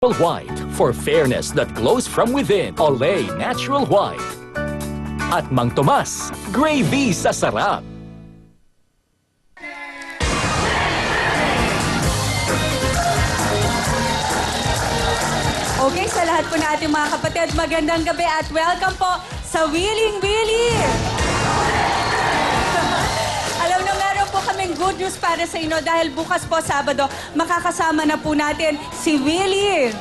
White for fairness that glows from within. Olay Natural White. At Mang Tomas, gravy sa sarap. Okay, sa lahat po natin mga kapatid, magandang gabi at welcome po sa Wheeling Willy! Alam na meron po kaming good news para sa inyo dahil bukas po, Sabado, makakasama na po natin si Willy.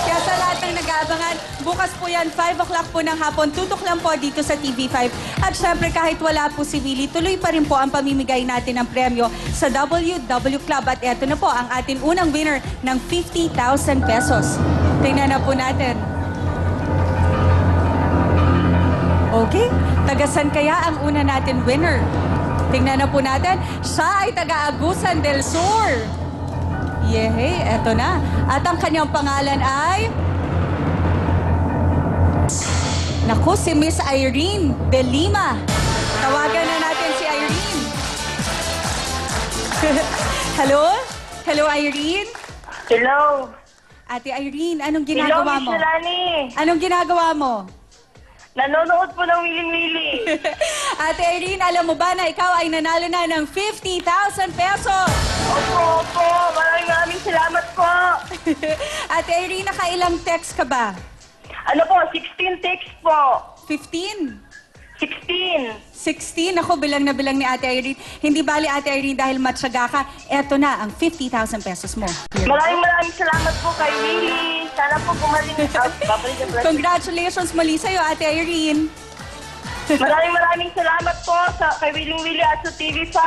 Kaya sa lahat ng nag-aabangan, bukas po yan, 5 o'clock po ng hapon, tutok lang po dito sa TV5. At syempre, kahit wala po si Willy, tuloy pa rin po ang pamimigay natin ng premyo sa WW Club. At eto na po ang ating unang winner ng 50,000 pesos. Tingnan na po natin. Okay, tagasan kaya ang una natin winner? Tingnan na po natin, siya ay taga-Agusan del Sur. Yehey, eto na. At ang kanyang pangalan ay... Naku, si Miss Irene de Lima. Tawagan na natin si Irene. Hello? Hello, Irene? Hello. Ate Irene, anong ginagawa mo? Hello, Miss Lani. Anong ginagawa mo? Nanonood po ng Willy. Ate Irene, alam mo ba na ikaw ay nanalo na ng 50,000 pesos? Opo. Maraming salamat po. Ate Irene, nakailang text ka ba? Ano po, 16 text po. 15? 16. 16? Ako, bilang na bilang ni Ate Irene. Hindi bali, Ate Irene, dahil matyaga ka, eto na ang 50,000 pesos mo. Maraming salamat po kay Willy. Sana po gumaling. Babalik ang blessing. Congratulations muli sa'yo, Ate Irene. Maraming salamat po kay Willy at sa TV5.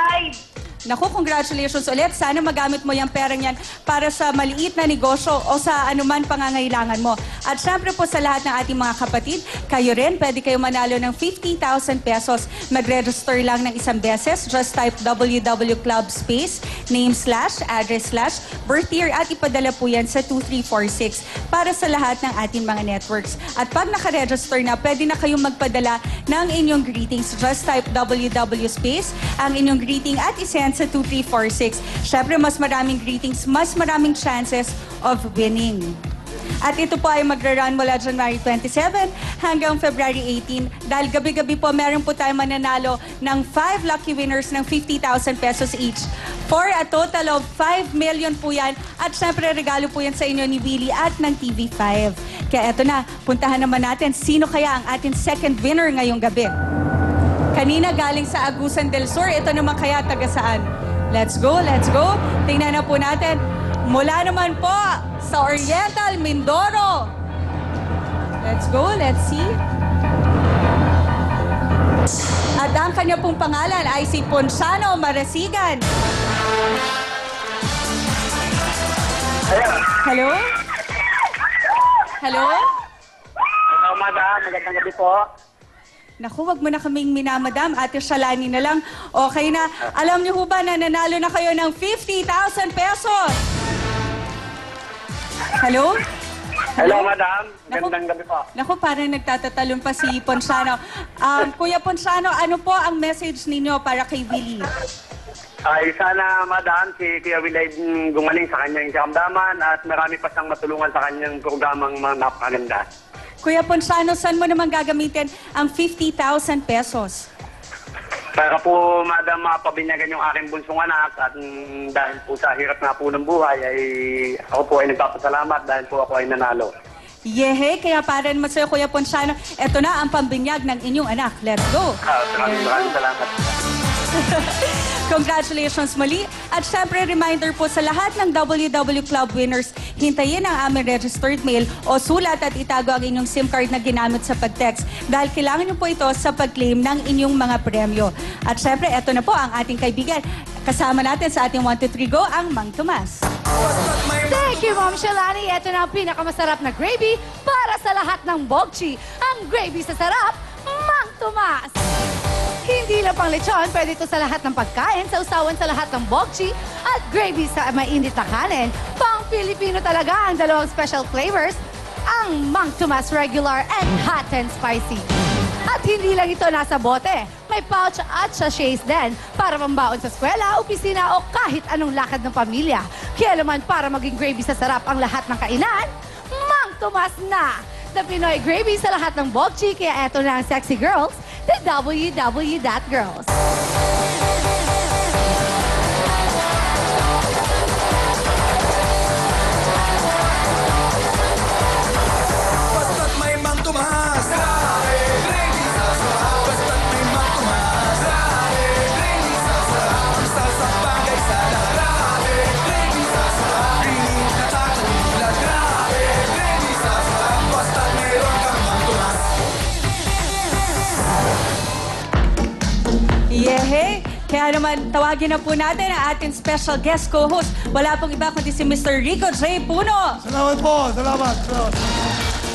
Naku, congratulations ulit. Sana magamit mo yung perang yan para sa maliit na negosyo o sa anuman pangangailangan mo. At syempre po sa lahat ng ating mga kapatid, kayo rin, pwede kayo manalo ng 50,000 pesos. Mag-register lang ng isang beses. Just type WW Club space, name / address / birth year at ipadala po yan sa 2346 para sa lahat ng ating mga networks. At pag nakaregister na, pwede na kayong magpadala ng inyong greetings. Just type WW space, ang inyong greeting at isend sa 2346. Syempre, mas maraming greetings, mas maraming chances of winning. At ito po ay magra-run mula January 27 hanggang February 18. Dahil gabi-gabi po, meron po tayo mananalo ng 5 lucky winners ng 50,000 pesos each. For a total of 5 million po yan. At syempre, regalo po yan sa inyo ni Willy at ng TV5. Kaya eto na, puntahan naman natin sino kaya ang ating second winner ngayong gabi. Kanina galing sa Agusan del Sur, ito naman kaya taga saan? Let's go. Tingnan na po natin. Mula naman po sa Oriental, Mindoro. Let's go, let's see. At ang kanya pong pangalan ay si Ponsano Marasigan. Hello? Hello? Hello, madam. Magandang gabi po. Naku, wag mo na kaming minamadam. Ate Shalani na lang. Okay na. Alam niyo ho ba na nanalo na kayo ng 50,000 pesos? Hello? Hello, madam. Magandang gabi po. Naku, parang nagtatatalon pa si Ponsano. Kuya Ponsano, ano po ang message ninyo para kay Willy? Ay, sana, madam, si Kuya Willy gumaling sa kanyang karamdaman at marami pa siyang matulungan sa kanyang programang mga napakaganda. Kuya Ponsano, saan mo naman gagamitin ang 50,000 pesos? Para po, madam, mapabinyagan yung aking bunsong anak at dahil po sa hirap na po ng buhay, ay ako po ay nagpapasalamat dahil po ako ay nanalo. Yehe, kaya para naman sa'yo, Kuya Ponsano, eto na ang pambinyag ng inyong anak. Let's go! Maraming salamat. Congratulations muli. At syempre, reminder po sa lahat ng WW Club winners, hintayin ang aming registered mail o sulat at itago ang inyong SIM card na ginamit sa pag-text dahil kailangan nyo po ito sa pag-claim ng inyong mga premyo. At syempre, eto na po ang ating kaibigan. Kasama natin sa ating 1, 2, 3, go, ang Mang Tomas. Thank you, Ma'am Shalani. Ito na ang pinakamasarap na gravy para sa lahat ng bokchi. Ang gravy sa sarap, Mang Tomas. Hindi lang pang lechon, pwede ito sa lahat ng pagkain, sa usawan sa lahat ng bokchi, at gravy sa mainit na kanin. Pang Pilipino talaga ang dalawang special flavors, ang Mang Tomas Regular and Hot and Spicy. At hindi lang ito nasa bote. May pouch at sachets din para pambaon sa eskwela, opisina o kahit anong lakad ng pamilya. Kialaman para maging gravy sa sarap ang lahat ng kainan, Mang Tomas na! The Pinoy gravy sa lahat ng bokchi, kaya eto na ang sexy girls, the WW.Girls. Basta't may Mang Tomas, gravy sa sarap. Basta't may Mang Tomas, gravy sa sarap. Ang sasang bagay sa lahat, gravy sa sarap. Piling nakakagulat, gravy sa sarap. Basta't mayroon kang Mang Tomas. Yehey! Kaya naman, tawagin na po natin ang ating special guest co-host. Wala pong iba kundi si Mr. Rico J. Puno. Salamat po, salamat.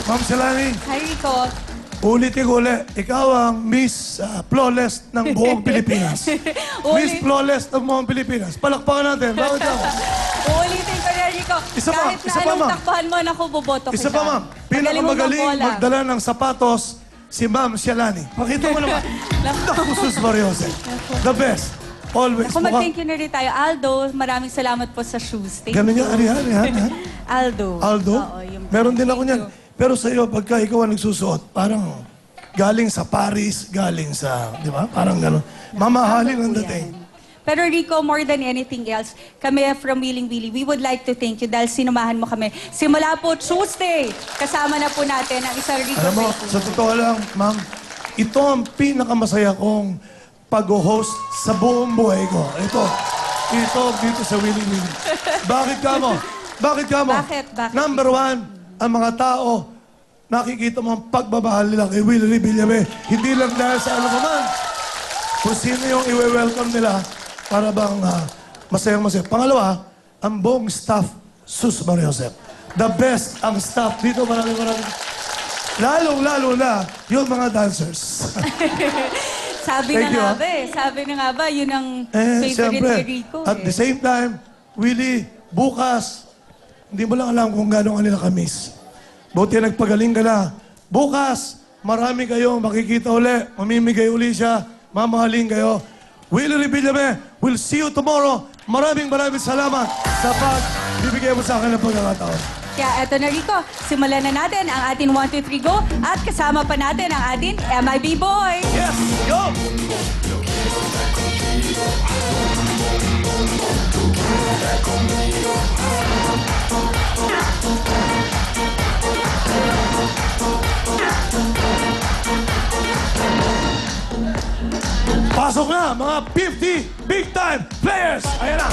Ma'am Shalani, Hi, Rico. ulitin ko ulit. Ikaw ang Miss Flawless ng buong Pilipinas. Miss Flawless ng buong Pilipinas. Palakpakan natin. Bakit daw? Uulitin ko na, Rico. Isa pa, Kahit na isa pa, anong ma'am. takbuhan mo, naku, boboto kita. Isa pa, ma'am. Pinakamagaling magdala ng sapatos, si Ma'am Shalani. Pakita mo naman. Naku, sus Mariose. The best. Always. Ako, mag-thank you na rin tayo. Aldo, maraming salamat po sa shoes. Thank Ganun you. yan, yan. Aldo. Aldo? Oo, yung Meron din ako thank niyan. you. Pero sa iyo, pagka ikaw ang nagsusuot, parang galing sa Paris, galing sa, di ba? Parang gano'n. Mamahalin ang Ano po dating. yan? Pero Rico, more than anything else, kami from Willing Willy, we would like to thank you dahil sinumahan mo kami. Simula po Tuesday, kasama na po natin ang isang Rico Alam mo, J. Puno. sa totoo lang, ma'am, ito ang pinakamasaya kong pag-host sa buong buhay ko. Ito dito sa Willing Willy. Bakit ka mo? Bakit ka mo? Bakit? Number one, ang mga tao, nakikita mo ang pagmamahal nila kay Willie Villabe. Hindi lang dahil sa ano man. Kung sino yung i-welcome nila para bang masayang-masaya. Pangalawa, ang buong staff, sus Maria Josep. The best ang staff dito. Maraming. Lalong-lalo na yung mga dancers. Sabi Thank you, na nga ah. ba eh. Sabi na nga ba, yun ang favorite siyempre, ni Rico at the same time, Willie, bukas, hindi mo lang alam kung gano'ng kanila ka-miss. Buti nagpagaling ka na. Bukas, marami kayo makikita uli. Mamimigay uli siya. Mamahalin kayo. Willie Villabe, we'll see you tomorrow. Maraming salamat sa pagbibigay mo sa akin ng pagkakataon. Kaya eto na Rico, simulan na natin ang ating 1, 2, 3, go. At kasama pa natin ang ating MIB Boy. Yes, go! Pasok na, mga 50 big-time players! Ayan na!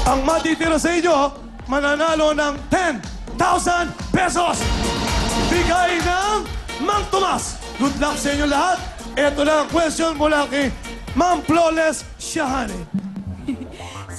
Ang matitira sa inyo, mananalo ng 10,000 pesos! Bigay ng Mang Tomas! Good luck sa inyo lahat! Ito na ang question mula kay Ma'am Flawless Shahani.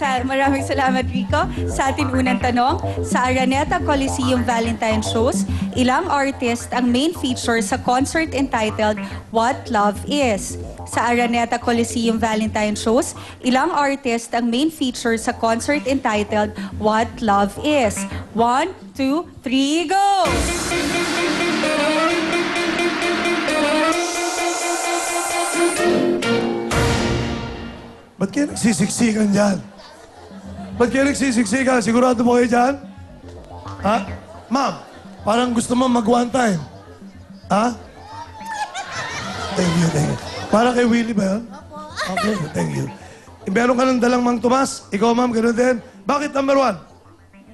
Maraming salamat, Rico. Sa ating unang tanong, sa Araneta Coliseum Valentine Shows, ilang artist ang main feature sa concert entitled What Love Is? Sa Araneta Coliseum Valentine Shows, ilang artist ang main feature sa concert entitled What Love Is? 1, 2, 3, go! Ba't kayo nagsisiksikan dyan? Ba't kayo nagsisiksikan? Sigurado mo kayo dyan? Ha? Ma'am, parang gusto mo mag one time. Ha? Thank you. Para kay Willie ba yun? Okay, thank you. Meron ka ng dalang Mang Tomas? Ikaw, ma'am, ganoon din? Bakit number one?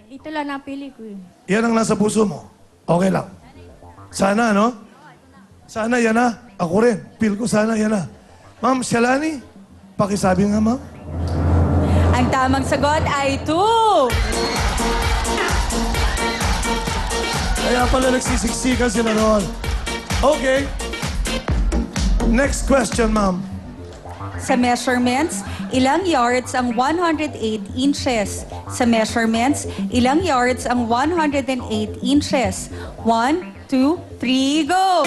Ito lang napili ko eh. Yan ang nasa puso mo. Okay lang. Sana, no? Sana yan na. Ako rin. Feel ko sana yan na. Ma'am Shalani, pakisabi nga, ma'am. Ang tamang sagot ay 2. Kaya pala nagsisiksikan sila noon. Okay. Next question, ma'am. Sa measurements, ilang yards ang 108 inches? Sa measurements, ilang yards ang 108 inches? 1, 2, 3, go!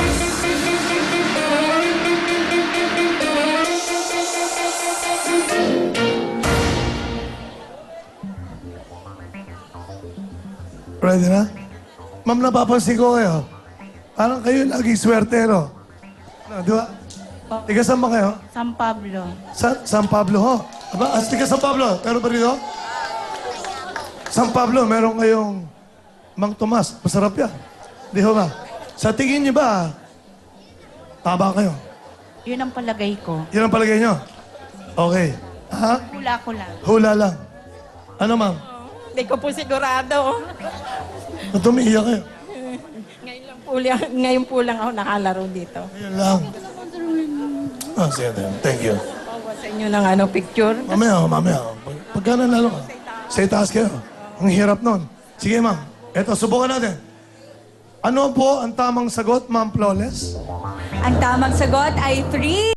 Ready na? Ma'am, napapansin ko kayo. Parang kayo lagi swertero. Ano, di ba? Tiga saan ba kayo? San Pablo. San Pablo ho. Aba, tiga San Pablo. Meron ba rito? San Pablo, meron kayong Mang Tomas. Masarap yan. Di ho ba? Sa tingin niyo ba, taba kayo? Yun ang palagay ko. Yan ang palagay niyo? Okay. Ha? Hula ko lang. Hula lang. Ano, ma'am? Hindi ko po sigurado. Ba't umiiyak kayo? Ngayon po lang ako nakalaro dito. Ayun lang. Ah, sige. Thank you. Pawa sa inyo ng picture. Mamaya. Pagka nanalo ka, sa itaas kayo. Ang hirap nun. Sige, ma'am. Eto, subukan natin. Ano po ang tamang sagot, ma'am Flawless? Ang tamang sagot ay 3.